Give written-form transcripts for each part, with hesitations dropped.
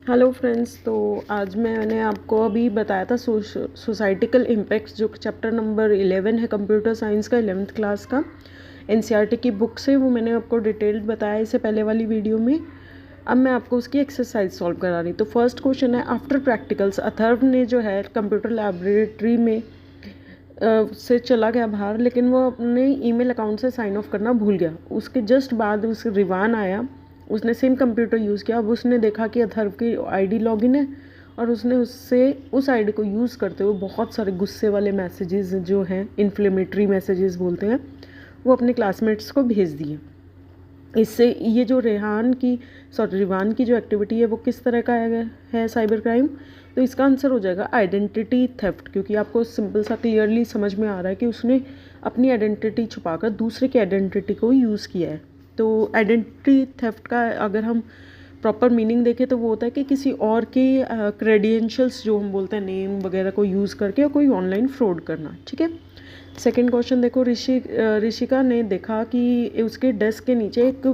Hello friends. तो आज मैंने आपको अभी बताया था सोसाइटिकल इम्पैक्ट्स, जो चैप्टर नंबर 11 है कंप्यूटर साइंस का 11th क्लास का एनसीईआरटी की बुक से। वो मैंने आपको डिटेल्ड बताया इससे पहले वाली वीडियो में। अब मैं आपको उसकी एक्सरसाइज सॉल्व करा रही। तो फर्स्ट क्वेश्चन है, आफ्टर प्रैक्टिकल्स अथर्व ने जो है कंप्यूटर लैबोरेटरी में से चला गया बाहर, लेकिन वो अपने ईमेल अकाउंट से साइन ऑफ करना भूल गया। उसके जस्ट बाद उस रिवान आया, उसने सेम कंप्यूटर यूज़ किया। अब उसने देखा कि अथर्व की आईडी लॉगिन है और उसने उससे उस आईडी को यूज़ करते हुए बहुत सारे गुस्से वाले मैसेजेस जो हैं, इन्फ्लेमेटरी मैसेजेस बोलते हैं, वो अपने क्लासमेट्स को भेज दिए। इससे ये जो रिवान की जो एक्टिविटी है वो किस तरह का है साइबर क्राइम। तो इसका आंसर हो जाएगा आइडेंटिटी थेफ्ट, क्योंकि आपको सिंपल सा क्लियरली समझ में आ रहा है कि उसने अपनी आइडेंटिटी छुपाकर दूसरे की आइडेंटिटी को यूज़ किया है। तो आइडेंटिटी थेफ्ट का अगर हम प्रॉपर मीनिंग देखें तो वो होता है कि किसी और के क्रेडेंशियल्स जो हम बोलते हैं, नेम वगैरह को यूज़ करके कोई ऑनलाइन फ्रॉड करना। ठीक है। सेकंड क्वेश्चन देखो, ऋषिका ने देखा कि उसके डेस्क के नीचे एक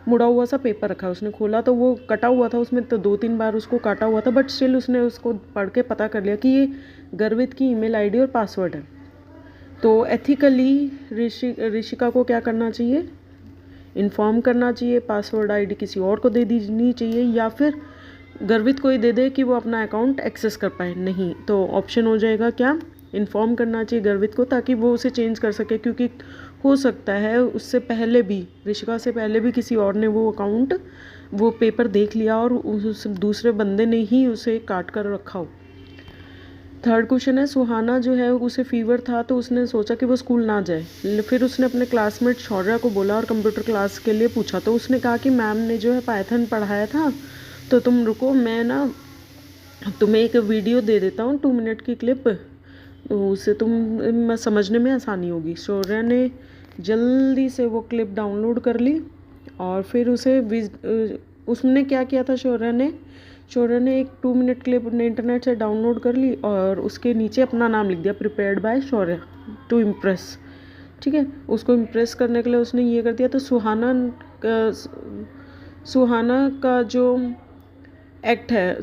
मुड़ा हुआ सा पेपर रखा है। उसने खोला तो वो कटा हुआ था, उसमें तो 2-3 बार उसको काटा हुआ था, बट स्टिल उसने उसको पढ़ के पता कर लिया कि ये गर्वित की ईमेल आईडी और पासवर्ड है। तो एथिकली ऋषिका को क्या करना चाहिए? इन्फॉर्म करना चाहिए, पासवर्ड आईडी किसी और को दे देनी चाहिए, या फिर गर्वित को ही दे दे कि वो अपना अकाउंट एक्सेस कर पाए। नहीं, तो ऑप्शन हो जाएगा क्या? इन्फॉर्म करना चाहिए गर्वित को, ताकि वो उसे चेंज कर सके, क्योंकि हो सकता है उससे पहले भी, ऋषिका से पहले भी किसी और ने वो पेपर देख लिया और उस दूसरे बंदे ने ही उसे काट कर रखा हो। थर्ड क्वेश्चन है, सुहाना जो है उसे फीवर था तो उसने सोचा कि वो स्कूल ना जाए। फिर उसने अपने क्लासमेट शौर्या को बोला और कंप्यूटर क्लास के लिए पूछा। तो उसने कहा कि मैम ने जो है पाइथन पढ़ाया था, तो तुम रुको, मैं ना तुम्हें एक वीडियो दे देता हूँ 2 मिनट की क्लिप, तो उससे तुम समझने में आसानी होगी। शौर्या ने जल्दी से वो क्लिप डाउनलोड कर ली और फिर उसने क्या किया था, शौर्य ने एक 2 मिनट क्लिप अपने इंटरनेट से डाउनलोड कर ली और उसके नीचे अपना नाम लिख दिया, prepared by Shaurya to impress. ठीक है, उसको इम्प्रेस करने के लिए उसने ये कर दिया। तो सुहाना का जो एक्ट है,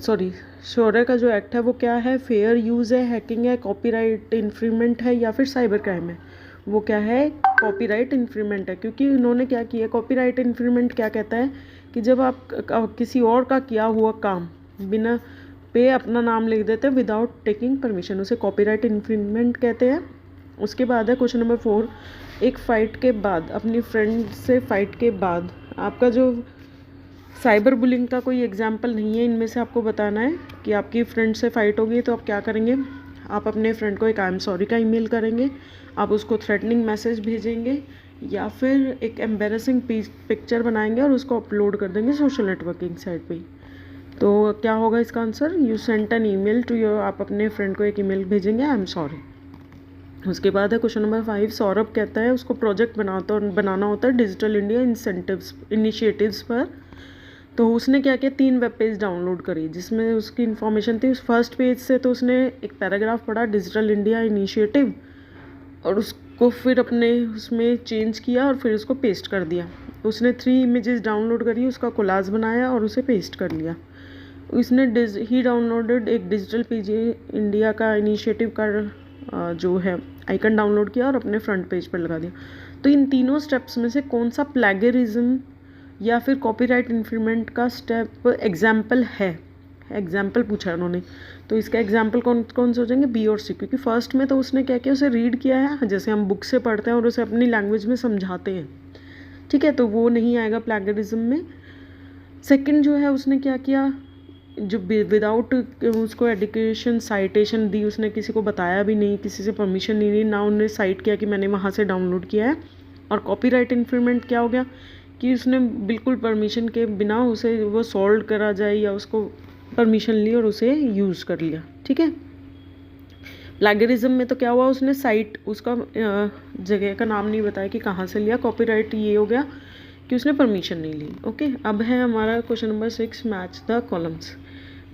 शौर्य का जो एक्ट है वो क्या है? फेयर यूज़ है, हैकिंग है, कॉपीराइट इन्फ्रिंगमेंट है, या फिर साइबर क्राइम है? वो क्या है? कॉपीराइट इन्फ्रिंगमेंट है, क्योंकि उन्होंने क्या किया, कॉपीराइट इन्फ्रिंगमेंट क्या कहता है कि जब आप किसी और का किया हुआ काम बिना पे अपना नाम लिख देते हैं विदाउट टेकिंग परमिशन, उसे कॉपीराइट इन्फ्रिंगमेंट कहते हैं। उसके बाद है क्वेश्चन नंबर 4, एक फ़ाइट के बाद, अपनी फ्रेंड से फ़ाइट के बाद आपका जो साइबर बुलिंग का कोई एग्जाम्पल नहीं है, इनमें से आपको बताना है कि आपकी फ्रेंड से फ़ाइट होगी तो आप क्या करेंगे। आप अपने फ्रेंड को एक आई एम सॉरी का ईमेल करेंगे, आप उसको थ्रेटनिंग मैसेज भेजेंगे, या फिर एक एम्बेरसिंग पिक्चर बनाएंगे और उसको अपलोड कर देंगे सोशल नेटवर्किंग साइट पे। तो क्या होगा इसका answer? You sent an email to your, आप अपने फ्रेंड को एक ईमेल भेजेंगे आई एम सॉरी। उसके बाद है क्वेश्चन नंबर 5, सौरभ कहता है उसको प्रोजेक्ट बनाना होता है डिजिटल इंडिया इनिशिएटिव्स पर। तो उसने क्या किया, 3 वेब पेज डाउनलोड करी जिसमें उसकी इन्फॉर्मेशन थी। उस फर्स्ट पेज से तो उसने एक पैराग्राफ पढ़ा डिजिटल इंडिया इनिशिएटिव, और उसको फिर अपने उसमें चेंज किया और फिर उसको पेस्ट कर दिया। उसने 3 इमेजेस डाउनलोड करी, उसका कोलाज बनाया और उसे पेस्ट कर लिया। उसने ही डाउनलोडेड एक डिजिटल पीजी इंडिया का इनिशिएटिव का जो है आइकन डाउनलोड किया और अपने फ्रंट पेज पर लगा दिया। तो इन तीनों स्टेप्स में से कौन सा प्लेगरिज्म या फिर कॉपीराइट इन्फ्रिंगमेंट का स्टेप एग्जाम्पल है? एग्जाम्पल पूछा है उन्होंने, तो इसका एग्जाम्पल कौन कौन से हो जाएंगे? बी और सी, क्योंकि फर्स्ट में तो उसने क्या किया, उसे रीड किया है जैसे हम बुक से पढ़ते हैं और उसे अपनी लैंग्वेज में समझाते हैं। ठीक है, तो वो नहीं आएगा प्लेगरिज्म में। सेकंड जो है उसने क्या किया, जो विदाउट उसको एडुकेशन साइटेशन दी, उसने किसी को बताया भी नहीं, किसी से परमिशन नहीं ली, ना उन्होंने साइट किया कि मैंने वहाँ से डाउनलोड किया है। और कॉपीराइट इन्फ्रिंगमेंट क्या हो गया कि उसने बिल्कुल परमिशन के बिना उसे वो सॉल्व करा जाए या उसको परमिशन ली और उसे यूज़ कर लिया। ठीक है। प्लेगरिज्म में तो क्या हुआ, उसने साइट, उसका जगह का नाम नहीं बताया कि कहाँ से लिया। कॉपीराइट ये हो गया कि उसने परमिशन नहीं ली। ओके, अब है हमारा question number 6, match the columns.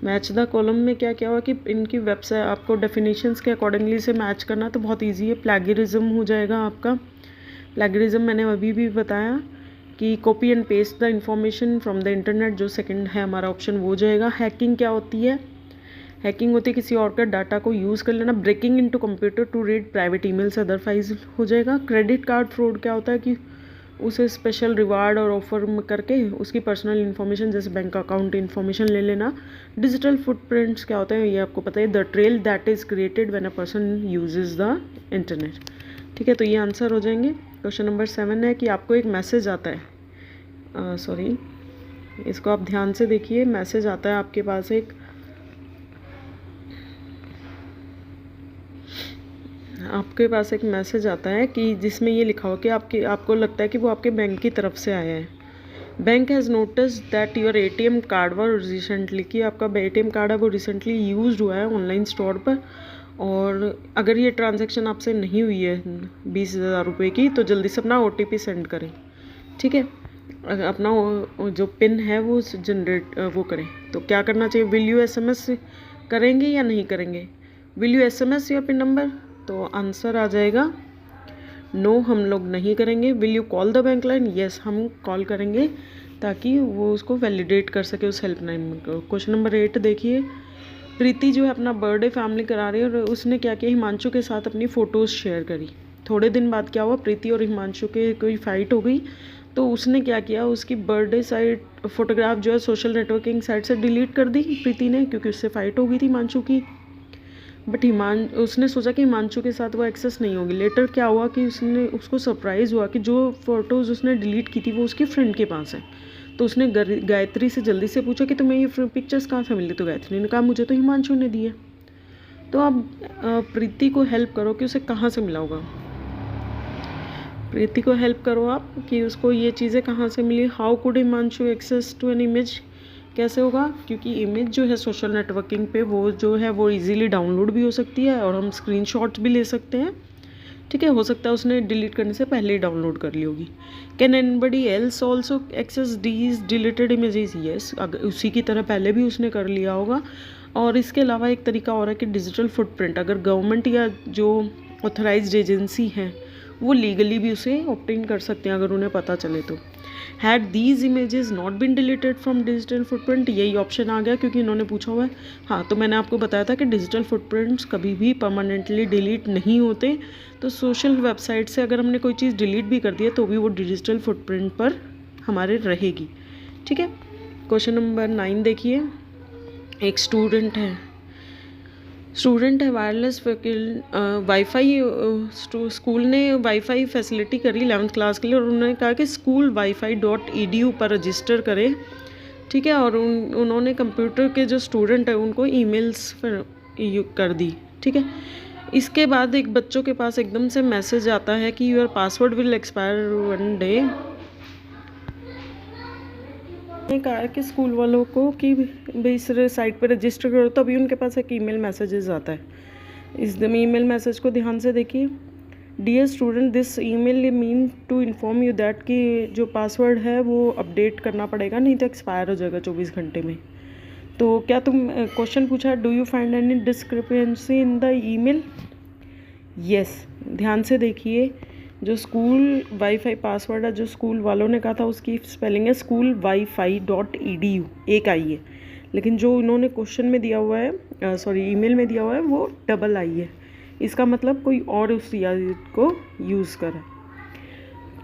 Match the column में क्या क्या हुआ कि इनकी वेबसाइट आपको डेफिनेशंस के अकॉर्डिंगली से मैच करना, तो बहुत ईजी है। प्लेगरिज्म हो जाएगा आपका, प्लेगरिज्म मैंने अभी भी बताया कि copy and paste the information from the internet, जो सेकंड है हमारा ऑप्शन वो जाएगा। हैकिंग क्या होती है? हैकिंग होती है किसी और का डाटा को यूज़ कर लेना। Breaking into computer to read private emails other files हो जाएगा। क्रेडिट कार्ड फ्रॉड क्या होता है कि उसे स्पेशल रिवार्ड और ऑफर करके उसकी पर्सनल इन्फॉर्मेशन जैसे बैंक अकाउंट इन्फॉर्मेशन ले लेना। डिजिटल फुटप्रिंट्स क्या होता है ये आपको पता है, the trail that is created when a person uses the internet. ठीक है, तो ये आंसर हो जाएंगे। क्वेश्चन नंबर 7 है कि आपको एक मैसेज आता है, सॉरी इसको आप ध्यान से देखिए। मैसेज आता है आपके पास एक मैसेज आता है कि जिसमें ये लिखा हो कि आपको लगता है कि वो आपके बैंक की तरफ से आया है। Bank has notice that your ATM card was recently, कि आपका ATM कार्ड है वो रिसेंटली यूज्ड हुआ है ऑनलाइन स्टोर पर, और अगर ये ट्रांजैक्शन आपसे नहीं हुई है 20,000 रुपये की तो जल्दी से अपना OTP सेंड करें। ठीक है, अपना जो पिन है वो जनरेट वो करें। तो क्या करना चाहिए? विल यू SMS करेंगे या नहीं करेंगे? Will you SMS your pin number? तो आंसर आ जाएगा नो, हम लोग नहीं करेंगे। Will you call the bank line? Yes, हम कॉल करेंगे ताकि वो उसको वैलिडेट कर सके उस हेल्पलाइन को। क्वेश्चन नंबर 8 देखिए। प्रीति जो है अपना बर्थडे फैमिली करा रही है और उसने क्या किया, हिमांशु के साथ अपनी फ़ोटोज़ शेयर करी। थोड़े दिन बाद क्या हुआ, प्रीति और हिमांशु के कोई फाइट हो गई, तो उसने क्या किया, उसकी बर्थडे साइट फोटोग्राफ जो है सोशल नेटवर्किंग साइट से डिलीट कर दी प्रीति ने, क्योंकि उससे फाइट हो गई थी हिमांशु की। बट उसने सोचा कि हिमांशु के साथ वो एक्सेस नहीं होगी। लेटर क्या हुआ कि उसको सरप्राइज़ हुआ कि जो फ़ोटोज़ उसने डिलीट की थी वो उसकी फ्रेंड के पास है। तो उसने गायत्री से जल्दी से पूछा कि तुम्हें ये पिक्चर्स कहाँ से मिली? तो गायत्री ने कहा मुझे तो हिमांशु ने दिए। तो आप प्रीति को हेल्प करो कि उसे कहाँ से मिला होगा। प्रीति को हेल्प करो आप कि उसको ये चीज़ें कहाँ से मिली। How could Himanshu access to an image? कैसे होगा? क्योंकि इमेज जो है सोशल नेटवर्किंग पे वो जो है वो इजीली डाउनलोड भी हो सकती है और हम स्क्रीनशॉट्स भी ले सकते हैं। ठीक है, हो सकता है उसने डिलीट करने से पहले ही डाउनलोड कर ली होगी। Can anybody else also access these deleted images? Yes, अगर उसी की तरह पहले भी उसने कर लिया होगा। और इसके अलावा एक तरीका और है कि डिजिटल फुटप्रिंट, अगर गवर्नमेंट या जो ऑथराइज्ड एजेंसी हैं वो लीगली भी उसे ऑब्टेन कर सकते हैं अगर उन्हें पता चले तो। Had these images not been deleted from digital footprint? यही ऑप्शन आ गया क्योंकि इन्होंने पूछा हुआ है। हाँ, तो मैंने आपको बताया था कि डिजिटल फुटप्रिंट्स कभी भी परमानेंटली डिलीट नहीं होते। तो सोशल वेबसाइट से अगर हमने कोई चीज़ डिलीट भी कर दी है तो भी वो डिजिटल फुटप्रिंट पर हमारे रहेगी। ठीक है, क्वेश्चन नंबर 9 देखिए। एक स्टूडेंट है वायरलेस वाईफाई, स्कूल ने वाईफाई फैसिलिटी करी 11th क्लास के लिए, और उन्होंने कहा कि स्कूल wifi.edu पर रजिस्टर करें। ठीक है, और उन्होंने कंप्यूटर के जो स्टूडेंट है उनको ईमेल्स कर दी। ठीक है, इसके बाद एक बच्चों के पास एकदम से मैसेज आता है कि your password will expire one day. ने कहा कि स्कूल वालों को कि भाई इस साइट पर रजिस्टर करो, तो अभी उनके पास एक ईमेल मैसेजेस आता है। इस ईमेल मैसेज को ध्यान से देखिए। Dear student, this email mean to inform you that कि जो पासवर्ड है वो अपडेट करना पड़ेगा, नहीं तो एक्सपायर हो जाएगा 24 घंटे में। तो क्या तुम क्वेश्चन पूछा है, do you find any discrepancy in the email? Yes, ध्यान से देखिए। जो स्कूल वाईफाई पासवर्ड है जो स्कूल वालों ने कहा था उसकी स्पेलिंग है स्कूल wifi.edu, एक आई है, लेकिन जो इन्होंने क्वेश्चन में दिया हुआ है, ईमेल में दिया हुआ है वो डबल आई है। इसका मतलब कोई और उस को यूज़ करे।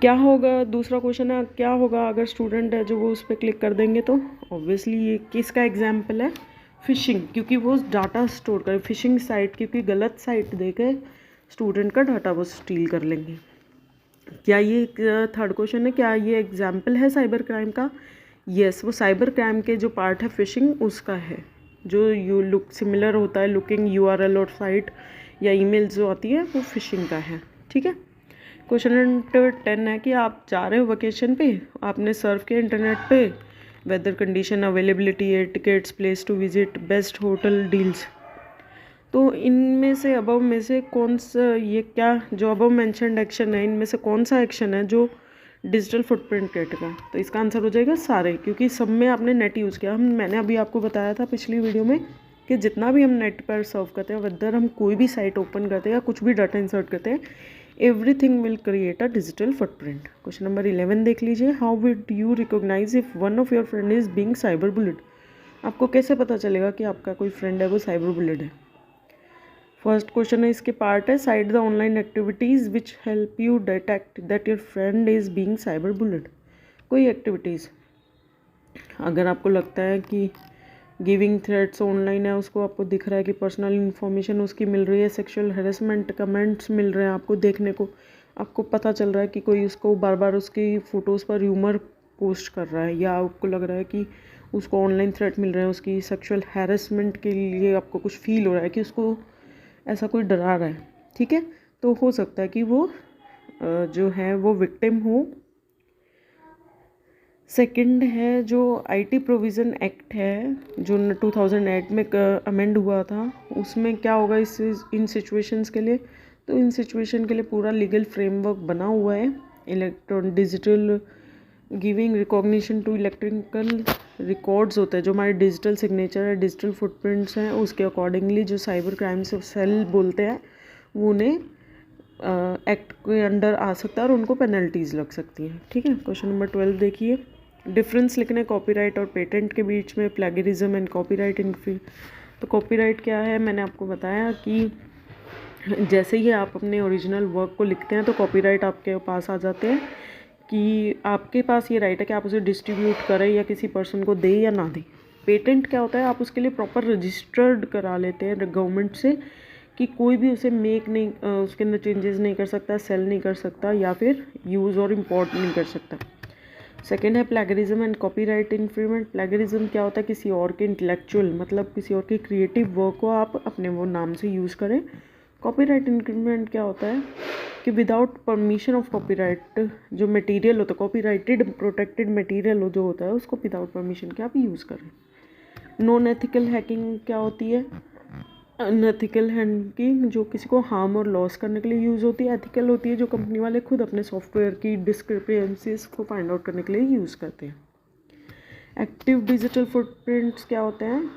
क्या होगा? दूसरा क्वेश्चन है, क्या होगा अगर स्टूडेंट है जो वो उस पर क्लिक कर देंगे? तो ऑब्वियसली ये किसका एग्जाम्पल है? फिशिंग, क्योंकि वो डाटा स्टोर करे। फिशिंग साइट, क्योंकि गलत साइट देकर स्टूडेंट का डाटा वो स्टील कर लेंगे। क्या ये थर्ड क्वेश्चन है, क्या ये एग्जाम्पल है साइबर क्राइम का? यस, वो साइबर क्राइम के जो पार्ट है फिशिंग उसका है, जो यू लुक सिमिलर होता है लुकिंग URL और साइट या ईमेल जो आती है वो फिशिंग का है। ठीक है, क्वेश्चन नंबर 10 है कि आप जा रहे हो वेकेशन पे, आपने सर्व किया इंटरनेट पे वेदर कंडीशन, अवेलेबिलिटी है, tickets, place to visit, best hotel deals. तो इनमें से अबव में से कौन सा, ये क्या जो अबव मेंशन्ड एक्शन है इनमें से कौन सा एक्शन है जो डिजिटल फुटप्रिंट कैटेगा? तो इसका आंसर हो जाएगा सारे, क्योंकि सब में आपने नेट यूज़ किया। मैंने अभी आपको बताया था पिछली वीडियो में कि जितना भी हम नेट पर सर्व करते हैं, वेदर हम कोई भी साइट ओपन करते हैं या कुछ भी डाटा इंसर्ट करते हैं, everything will create a digital footprint. Question number 11 देख लीजिए, how would you recognise if one of your friend is being cyber bullied. आपको कैसे पता चलेगा कि आपका कोई फ्रेंड है वो साइबर बुलिड है। फर्स्ट क्वेश्चन है, इसके पार्ट है, side the online activities which help you detect that your friend is being cyber bullied. कोई एक्टिविटीज़ अगर आपको लगता है कि गिविंग थ्रेड्स ऑनलाइन है, उसको आपको दिख रहा है कि पर्सनल इन्फॉर्मेशन उसकी मिल रही है, सेक्सुअल हैरेसमेंट कमेंट्स मिल रहे हैं आपको देखने को, आपको पता चल रहा है कि कोई उसको बार बार उसकी फ़ोटोज़ पर र्यूमर पोस्ट कर रहा है, या आपको लग रहा है कि उसको ऑनलाइन थ्रेट मिल रहे हैं उसकी सेक्सुअल हैरेसमेंट के लिए, आपको कुछ फील हो रहा है कि उसको ऐसा कोई डरा रहा है, ठीक है, तो हो सकता है कि वो जो है वो विक्टिम हो। सेकंड है जो आईटी प्रोविज़न एक्ट है जो 2008 में अमेंड हुआ था, उसमें क्या होगा इन सिचुएशंस के लिए, तो इन सिचुएशन के लिए पूरा लीगल फ्रेमवर्क बना हुआ है। Digital giving recognition to electrical records होता है, जो हमारे डिजिटल सिग्नेचर है, डिजिटल फुटप्रिंट्स हैं, उसके अकॉर्डिंगली जो साइबर क्राइम्स सेल बोलते हैं वो उन्हें एक्ट के अंडर आ सकता है और उनको पेनल्टीज़ लग सकती हैं, ठीक है। क्वेश्चन नंबर 12 देखिए, डिफरेंस लिखना है कॉपीराइट और पेटेंट के बीच में, प्लेगरिज्म एंड कॉपीराइट इन्फ्रिंजमेंट। तो कॉपीराइट क्या है, मैंने आपको बताया कि जैसे ही आप अपने ओरिजिनल वर्क को लिखते हैं तो कॉपीराइट आपके पास आ जाते हैं कि आपके पास ये राइट है कि आप उसे डिस्ट्रीब्यूट करें या किसी पर्सन को दें या ना दें। पेटेंट क्या होता है, आप उसके लिए प्रॉपर रजिस्टर्ड करा लेते हैं गवर्नमेंट से कि कोई भी उसे मेक नहीं, उसके अंदर चेंजेस नहीं कर सकता, सेल नहीं कर सकता या फिर यूज़ और इम्पोर्ट नहीं कर सकता। सेकेंड है plagiarism and copyright infringement. Plagiarism क्या होता है, किसी और के इंटेलेक्चुअल मतलब किसी और के क्रिएटिव वर्क को आप अपने वो नाम से यूज़ करें। कॉपीराइट इन्फ्रिंजमेंट क्या होता है कि विदाउट परमिशन ऑफ कॉपीराइट जो मटेरियल होता है, कॉपीराइटेड प्रोटेक्टेड मटेरियल जो होता है उसको विदाउट परमिशन के आप यूज़ करें। नॉन एथिकल हैकिंग क्या होती है, अनएथिकल हैकिंग जो किसी को हार्म और लॉस करने के लिए यूज़ होती है। एथिकल होती है जो कंपनी वाले खुद अपने सॉफ्टवेयर की डिस्क्रिपेंसीज को फाइंड आउट करने के लिए यूज़ करते हैं। एक्टिव डिजिटल फुटप्रिंट्स क्या होते हैं,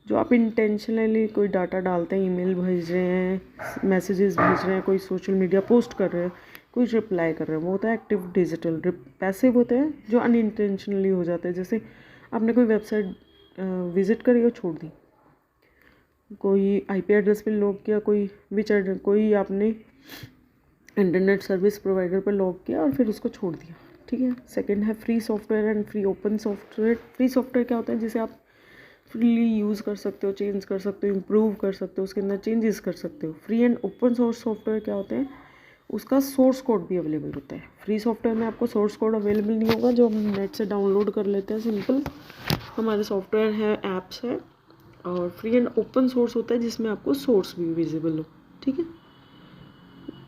जो आप इंटेंशनली कोई डाटा डालते हैं, ईमेल भेज रहे हैं, मैसेजेस भेज रहे हैं, कोई सोशल मीडिया पोस्ट कर रहे हैं, कोई रिप्लाई कर रहे हैं, वो होता है एक्टिव डिजिटल। पैसिव होते हैं जो अनइंटेंशनली हो जाते हैं, जैसे आपने कोई वेबसाइट विजिट करी और छोड़ दी, कोई आईपी एड्रेस पे लॉग किया, कोई आपने इंटरनेट सर्विस प्रोवाइडर पर लॉग किया और फिर उसको छोड़ दिया, ठीक है। सेकंड है free software and free open software. Free software क्या होता है, जिसे आप फ्रीली यूज़ कर सकते हो, चेंज कर सकते हो, इम्प्रूव कर सकते हो, उसके अंदर चेंजेस कर सकते हो। Free and open source software क्या होते हैं, उसका सोर्स कोड भी अवेलेबल होता है। फ्री सॉफ्टवेयर में आपको सोर्स कोड अवेलेबल नहीं होगा, जो हम नेट से डाउनलोड कर लेते हैं, सिंपल हमारे सॉफ्टवेयर है, ऐप्स है। और फ्री एंड ओपन सोर्स होता है जिसमें आपको सोर्स भी विजिबल हो, ठीक है।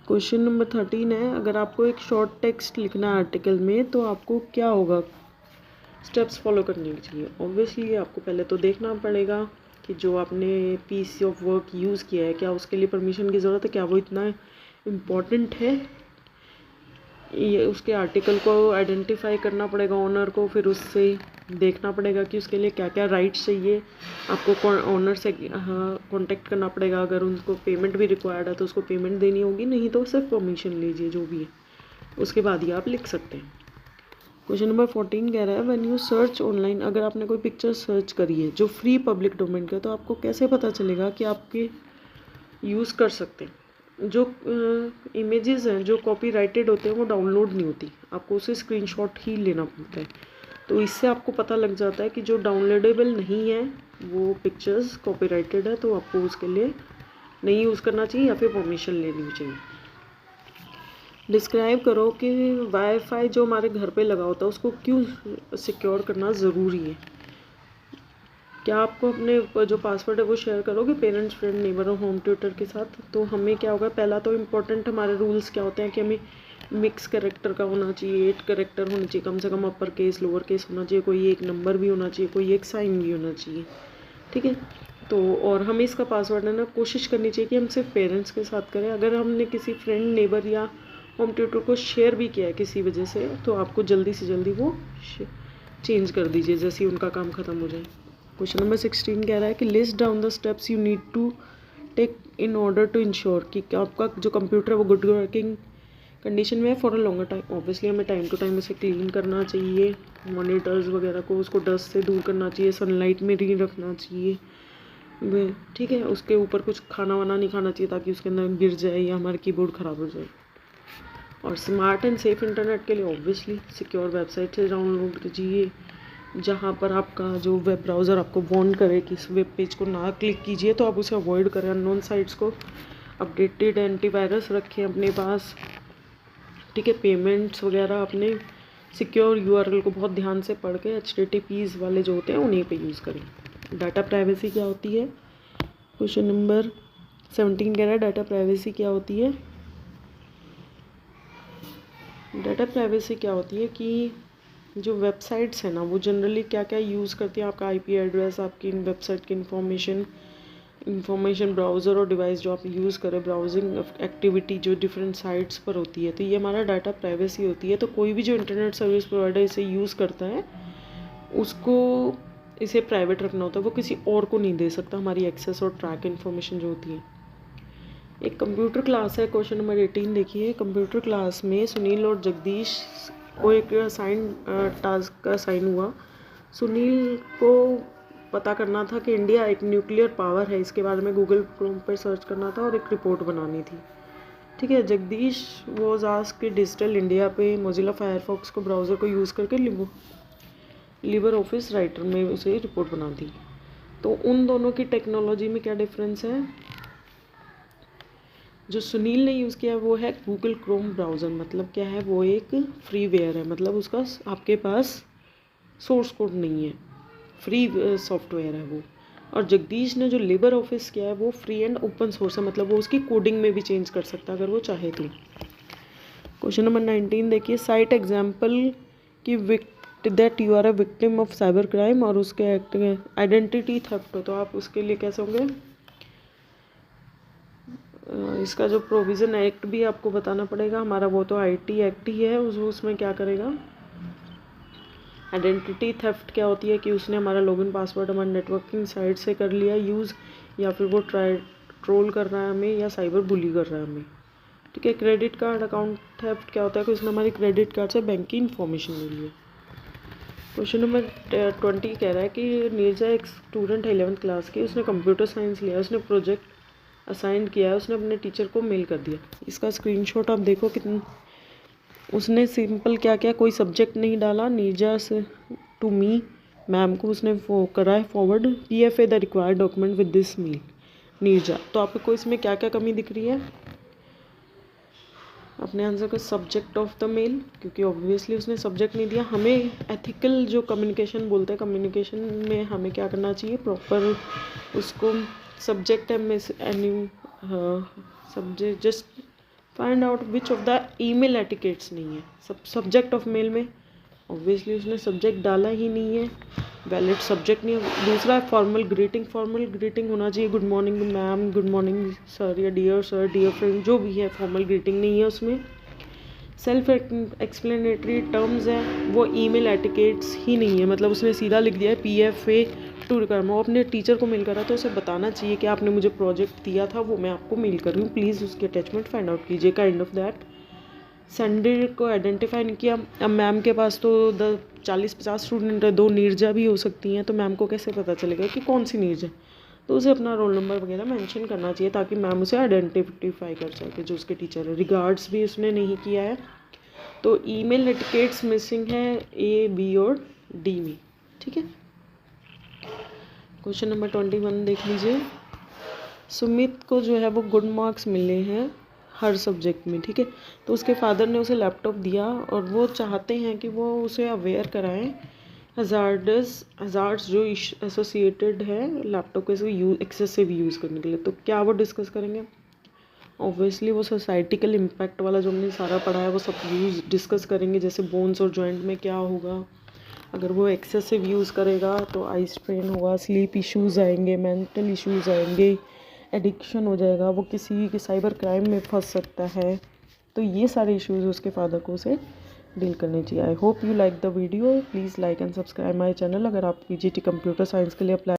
क्वेश्चन नंबर 13 है, अगर आपको एक शॉर्ट टेक्स्ट लिखना है आर्टिकल में तो आपको क्या होगा, स्टेप्स फॉलो करने चाहिए। ऑब्वियसली आपको पहले तो देखना पड़ेगा कि जो आपने पीस ऑफ वर्क यूज़ किया है क्या उसके लिए परमिशन की ज़रूरत है, क्या वो इतना इम्पॉर्टेंट है, ये उसके आर्टिकल को आइडेंटिफाई करना पड़ेगा ओनर को, फिर उससे देखना पड़ेगा कि उसके लिए क्या क्या राइट्स चाहिए, आपको ओनर से कांटेक्ट करना पड़ेगा, अगर उनको पेमेंट भी रिक्वायर्ड है तो उसको पेमेंट देनी होगी, नहीं तो सिर्फ परमिशन लीजिए जो भी है, उसके बाद ही आप लिख सकते हैं। क्वेश्चन नंबर 14 कह रहा है, व्हेन यू सर्च ऑनलाइन, अगर आपने कोई पिक्चर सर्च करी है जो फ्री पब्लिक डोमेन का, तो आपको कैसे पता चलेगा कि आपके यूज़ कर सकते हैं। जो इमेजेस हैं जो कॉपीराइटेड होते हैं वो डाउनलोड नहीं होती, आपको उसे स्क्रीनशॉट ही लेना पड़ता है। तो इससे आपको पता लग जाता है कि जो डाउनलोडेबल नहीं है वो पिक्चर्स कॉपीराइटेड है, तो आपको उसके लिए नहीं यूज़ करना चाहिए या फिर परमिशन लेनी चाहिए। डिस्क्राइब करो कि वाईफाई जो हमारे घर पे लगा होता है उसको क्यों सिक्योर करना ज़रूरी है। क्या आपको अपने जो पासवर्ड है वो शेयर करोगे पेरेंट्स, फ्रेंड, नेबर और होम ट्यूटर के साथ। तो हमें क्या होगा, पहला तो इम्पोर्टेंट हमारे रूल्स क्या होते हैं कि हमें मिक्स कैरेक्टर का होना चाहिए, 8 कैरेक्टर होने चाहिए, कम से कम अपर केस लोअर केस होना चाहिए, कोई एक नंबर भी होना चाहिए, कोई एक साइन भी होना चाहिए, ठीक है। तो और हमें इसका पासवर्ड है ना कोशिश करनी चाहिए कि हम सिर्फ पेरेंट्स के साथ करें। अगर हमने किसी फ्रेंड, नेबर या होम ट्यूटर को शेयर भी किया है किसी वजह से, तो आपको जल्दी से जल्दी वो चेंज कर दीजिए जैसे ही उनका काम ख़त्म हो जाए। क्वेश्चन नंबर 16 कह रहा है कि list down the steps you need to take in order to ensure कि आपका जो कंप्यूटर है वो गुड वर्किंग कंडीशन में है for a longer time. Obviously हमें टाइम टू टाइम उसे क्लीन करना चाहिए, मॉनिटर्स वगैरह को उसको डस्ट से दूर करना चाहिए, सनलाइट में नहीं रखना चाहिए, ठीक है। उसके ऊपर कुछ खाना वाना नहीं खाना चाहिए ताकि उसके अंदर गिर जाए या हमारा कीबोर्ड ख़राब हो जाए। और स्मार्ट एंड सेफ इंटरनेट के लिए ऑब्वियसली सिक्योर वेबसाइट से डाउनलोड कीजिए, जहाँ पर आपका जो वेब ब्राउज़र आपको वार्न करे कि इस वेब पेज को ना क्लिक कीजिए तो आप उसे अवॉइड करें। अननोन साइट्स को अपडेटेड एंटीवायरस रखें अपने पास, ठीक है। पेमेंट्स वगैरह अपने सिक्योर यूआरएल को बहुत ध्यान से पढ़ के HTTPs वाले जो होते हैं उन्हीं पे यूज़ करें। डाटा प्राइवेसी क्या होती है? क्वेश्चन नंबर 17 कह रहा है डाटा प्राइवेसी क्या होती है। डाटा प्राइवेसी क्या होती है कि जो वेबसाइट्स है ना वो जनरली क्या क्या यूज़ करती हैं, आपका IP एड्रेस, आपकी वेबसाइट की इंफॉर्मेशन ब्राउज़र और डिवाइस जो आप यूज़ करें, ब्राउजिंग एक्टिविटी जो डिफरेंट साइट्स पर होती है, तो ये हमारा डाटा प्राइवेसी होती है। तो कोई भी जो इंटरनेट सर्विस प्रोवाइडर इसे यूज़ करता है उसको इसे प्राइवेट रखना होता है, वो किसी और को नहीं दे सकता हमारी एक्सेस और ट्रैक इन्फॉर्मेशन जो होती है। एक कंप्यूटर क्लास है, क्वेश्चन नंबर 18 देखिए। कंप्यूटर क्लास में सुनील और जगदीश को एक टास्क असाइन हुआ। सुनील को पता करना था कि इंडिया एक न्यूक्लियर पावर है, इसके बारे में गूगल क्रोम पर सर्च करना था और एक रिपोर्ट बनानी थी, ठीक है। जगदीश वॉज आस्क्ड कि डिजिटल इंडिया पे मोजिला फायरफॉक्स को ब्राउज़र को यूज़ करके लिबर ऑफिस राइटर में उसे रिपोर्ट बना दी। तो उन दोनों की टेक्नोलॉजी में क्या डिफरेंस है? जो सुनील ने यूज़ किया वो है गूगल क्रोम ब्राउज़र, मतलब क्या है, वो एक फ्रीवेयर है, मतलब उसका आपके पास सोर्स कोड नहीं है, फ्री सॉफ्टवेयर है वो। और जगदीश ने जो लिबर ऑफिस किया है वो फ्री एंड ओपन सोर्स है, मतलब वो उसकी कोडिंग में भी चेंज कर सकता है अगर वो चाहे तो। क्वेश्चन नंबर 19 देखिए। साइट एग्जाम्पल कि that you are a victim of cyber crime और उसके आइडेंटिटी थेफ्ट हो, तो आप उसके लिए कैसे होंगे? इसका जो प्रोविज़न एक्ट भी आपको बताना पड़ेगा, हमारा वो तो IT एक्ट ही है, उसमें क्या करेगा? आइडेंटिटी थेफ्ट क्या होती है कि उसने हमारा लॉगिन पासवर्ड हमारे नेटवर्किंग साइट से कर लिया यूज़, या फिर वो ट्रोल कर रहा है हमें या साइबर बुली कर रहा है हमें, ठीक है। क्रेडिट कार्ड अकाउंट थेफ्ट क्या होता है कि उसने हमारी क्रेडिट कार्ड से बैंक की इन्फॉर्मेशन ले ली है। क्वेश्चन नंबर 20 कह रहा है कि नीरजा एक स्टूडेंट है 11th क्लास की, उसने कंप्यूटर साइंस लिया, उसने प्रोजेक्ट असाइन किया है, उसने अपने टीचर को मेल कर दिया। इसका स्क्रीनशॉट आप देखो कितना, उसने सिंपल क्या क्या कोई सब्जेक्ट नहीं डाला, नीरजा से टू मी मैम को उसने वो करा है forward, PFA the required document with this mail Neerja. तो आपको इसमें क्या क्या कमी दिख रही है? अपने आंसर का सब्जेक्ट ऑफ द मेल, क्योंकि ऑब्वियसली उसने सब्जेक्ट नहीं दिया। हमें एथिकल जो कम्युनिकेशन बोलते हैं, कम्युनिकेशन में हमें क्या करना चाहिए, प्रॉपर उसको सब्जेक्ट है subject just find out which of the email etiquettes नहीं है सब्जेक्ट ऑफ मेल में, ऑब्वियसली उसने सब्जेक्ट डाला ही नहीं है, वैलिड सब्जेक्ट नहीं है। दूसरा है फॉर्मल ग्रीटिंग होना चाहिए, good morning ma'am, good morning sir, या डियर सर, डियर फ्रेंड, जो भी है, फॉर्मल ग्रीटिंग नहीं है उसमें। सेल्फ एक्सप्लेनेटरी टर्म्स है, वो ईमेल एटिकेट्स ही नहीं है, मतलब उसने सीधा लिख दिया है PFA टू रिक्वायरमेंट। वो अपने टीचर को मेल करा तो उसे बताना चाहिए कि आपने मुझे प्रोजेक्ट दिया था, वो मैं आपको मेल कर रही हूँ, प्लीज़ उसकी अटैचमेंट फाइंड आउट कीजिए, काइंड ऑफ दैट। सेंडर को आइडेंटिफाई नहीं किया। अब मैम के पास तो 40-50 स्टूडेंट है, 2 नीरजा भी हो सकती हैं, तो मैम को कैसे पता चलेगा कि कौन सी नीरजा? तो उसे अपना रोल नंबर वगैरह मेंशन करना चाहिए ताकि मैम उसे आइडेंटिफाई कर सके जो उसके टीचर है। रिगार्ड्स भी उसने नहीं किया है, तो ईमेल एटिकेट्स मिसिंग है A, B और D में, ठीक है। क्वेश्चन नंबर 21 देख लीजिए। सुमित को जो है वो गुड मार्क्स मिले हैं हर सब्जेक्ट में, ठीक है। तो उसके फादर ने उसे लैपटॉप दिया और वो चाहते हैं कि वो उसे अवेयर कराएं हज़ार्ड्स जो एसोसिएटेड है लैपटॉप के एक्सेसिव यूज़ करने के लिए। तो क्या वो डिस्कस करेंगे? ऑब्वियसली वो सोसाइटिकल इम्पैक्ट वाला जो हमने सारा पढ़ा है वो सब डिस्कस करेंगे, जैसे बोन्स और जॉइंट में क्या होगा अगर वो एक्सेसिव यूज़ करेगा, तो आई स्ट्रेन होगा, स्लीप इश्यूज़ आएंगे, मेंटल इश्यूज़ आएंगे, एडिक्शन हो जाएगा, वो किसी के साइबर क्राइम में फंस सकता है। तो ये सारे इश्यूज़ उसके फादर को उसे डील करने चाहिए। I hope you like the video, please like and subscribe my channel. अगर आप PGT कंप्यूटर साइंस के लिए अप्लाई